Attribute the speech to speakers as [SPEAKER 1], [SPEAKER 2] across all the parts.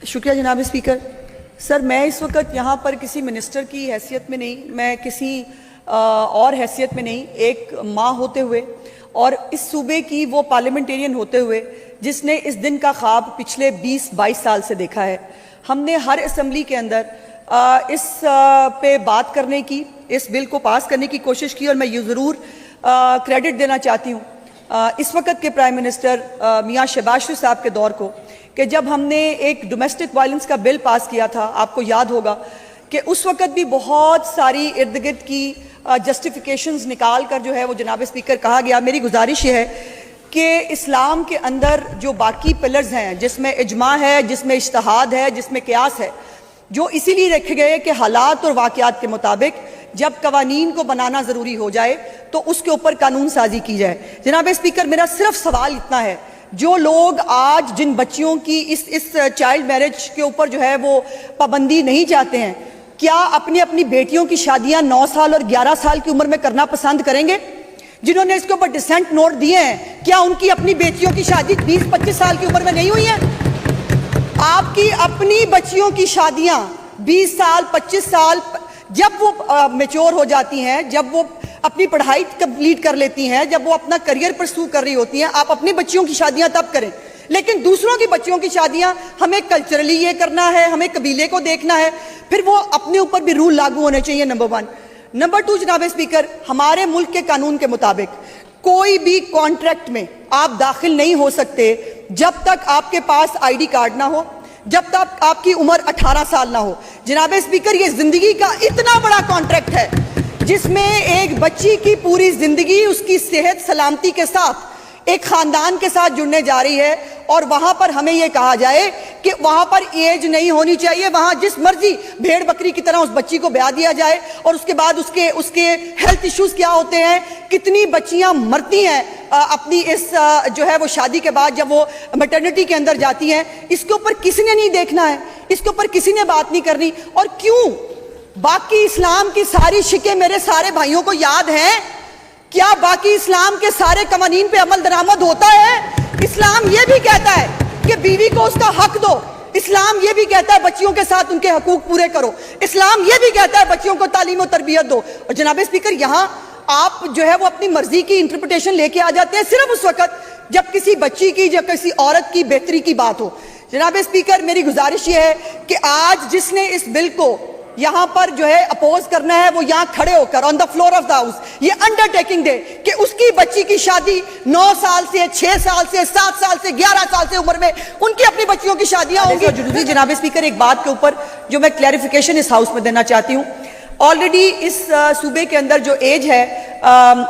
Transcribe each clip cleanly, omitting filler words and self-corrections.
[SPEAKER 1] शुक्रिया जनाब speaker. Sir, मैं इस वक्त यहाँ पर किसी मिनिस्टर की हैसियत में नहीं, मैं किसी और हैसियत में नहीं, एक माँ होते हुए और इस सूबे की वो पार्लियामेंटेरियन होते हुए जिसने इस दिन का ख्वाब पिछले 20-22 साल से देखा है। हमने हर असम्बली के अंदर इस पे बात करने की, इस बिल को पास करने की कोशिश की और मैं ये ज़रूर क्रेडिट देना चाहती हूँ इस वक्त के प्राइम मिनिस्टर मियाँ शहबाज शरीफ साहब के दौर को, कि जब हमने एक डोमेस्टिक वायलेंस का बिल पास किया था, आपको याद होगा कि उस वक्त भी बहुत सारी इर्द गिर्द की जस्टिफिकेशंस निकाल कर जो है वो जनाब स्पीकर कहा गया। मेरी गुजारिश ये है कि इस्लाम के अंदर जो बाकी पिलर्स हैं, जिसमें इजमा है, जिसमें इज्तिहाद है, जिसमें क़यास है, जो इसीलिए रखे गए कि हालात और वाक़यात के मुताबिक जब कवानीन को बनाना ज़रूरी हो जाए तो उसके ऊपर कानून साजी की जाए। जनाब स्पीकर, मेरा सिर्फ सवाल इतना है, जो लोग आज जिन बच्चियों की इस चाइल्ड मैरिज के ऊपर जो है वो पाबंदी नहीं चाहते हैं, क्या अपनी अपनी बेटियों की शादियां 9 साल और 11 साल की उम्र में करना पसंद करेंगे? जिन्होंने इसके ऊपर डिसेंट नोट दिए हैं, क्या उनकी अपनी बेटियों की शादी 20-25 साल की उम्र में नहीं हुई है? आपकी अपनी बच्चियों की शादियां 20 साल 25 साल जब वो मैच्योर हो जाती हैं, जब वो अपनी पढ़ाई कंप्लीट कर लेती हैं, जब वो अपना करियर परस्यू कर रही होती हैं, आप अपनी बच्चियों की शादियां तब करें। लेकिन दूसरों की बच्चियों की शादियां हमें कल्चरली ये करना है, हमें कबीले को देखना है, फिर वो अपने ऊपर भी रूल लागू होने चाहिए। नंबर 1। नंबर 2, जनाब स्पीकर, हमारे मुल्क के कानून के मुताबिक कोई भी कॉन्ट्रैक्ट में आप दाखिल नहीं हो सकते जब तक आपके पास ID कार्ड ना हो, जब तक आपकी उम्र 18 साल ना हो। जनाब स्पीकर, ये जिंदगी का इतना बड़ा कॉन्ट्रैक्ट है जिसमें एक बच्ची की पूरी जिंदगी उसकी सेहत सलामती के साथ एक खानदान के साथ जुड़ने जा रही है, और वहां पर हमें यह कहा जाए कि वहां पर एज नहीं होनी चाहिए, वहां जिस मर्जी भेड़ बकरी की तरह उस बच्ची को ब्याह दिया जाए, और उसके बाद उसके हेल्थ इश्यूज क्या होते हैं, कितनी बच्चियां मरती हैं अपनी इस जो है वो शादी के बाद जब वो मैटरनिटी के अंदर जाती हैं। इसके ऊपर किसी ने नहीं देखना है, इसके ऊपर किसी ने बात नहीं करनी। और क्यों? बाकी इस्लाम की सारी शिकें मेरे सारे भाइयों को याद हैं। क्या बाकी इस्लाम के सारे कवानीन पे अमल दरामद होता है? इस्लाम ये भी कहता है कि बीवी को उसका हक दो, इस्लाम ये भी कहता है बच्चियों के साथ उनके हकूक पूरे करो, इस्लाम ये भी कहता है बच्चियों को तालीम और तरबियत दो। और जनाब स्पीकर, यहाँ आप जो है वो अपनी मर्जी की इंटरप्रिटेशन लेके आ जाते हैं सिर्फ उस वक्त जब किसी बच्ची की या किसी औरत की बेहतरी की बात हो। जनाब स्पीकर, मेरी गुजारिश ये है कि आज जिसने इस बिल को यहां पर जो है अपोज करना है, वो यहां खड़े होकर on the floor of the house ये अंडरटेकिंग दे कि उसकी बच्ची की शादी 9 साल से 6 साल से 7 साल से 11 साल से उम्र में उनकी अपनी बच्चियों की शादियां होंगी। जरूरी जनाब स्पीकर, एक बात के ऊपर जो मैं क्लैरिफिकेशन इस हाउस में देना चाहती हूँ। ऑलरेडी इस सूबे के अंदर जो एज है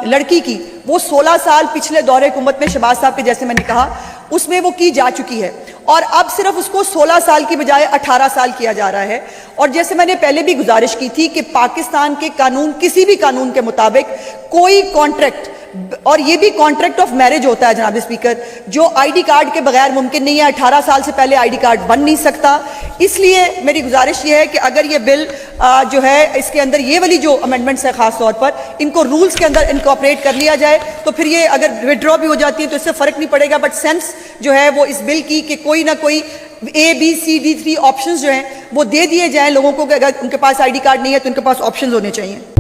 [SPEAKER 1] लड़की की, वो 16 साल पिछले दौरे हुकूमत में शहबाज साहब के, जैसे मैंने कहा, उसमें वो की जा चुकी है, और अब सिर्फ उसको 16 साल की बजाय 18 साल किया जा रहा है। और जैसे मैंने पहले भी गुजारिश की थी कि पाकिस्तान के कानून, किसी भी कानून के मुताबिक कोई कॉन्ट्रैक्ट, और ये भी कॉन्ट्रैक्ट ऑफ मैरिज होता है जनाब स्पीकर, जो ID कार्ड के बगैर मुमकिन नहीं है। 18 साल से पहले ID कार्ड बन नहीं सकता। इसलिए मेरी गुजारिश ये है कि अगर ये बिल जो है इसके अंदर ये वाली जो अमेंडमेंट्स है खास तौर पर, इनको रूल्स के अंदर इनकॉर्पोरेट कर लिया जाए, तो फिर ये अगर विड्रॉ भी हो जाती है तो इससे फर्क नहीं पड़ेगा। बट सेंस जो है वो इस बिल की कि कोई ना कोई A, B, C, D 3 options जो हैं वो दे दिए जाएं लोगों को, कि अगर उनके पास ID कार्ड नहीं है तो उनके पास ऑप्शंस होने चाहिए।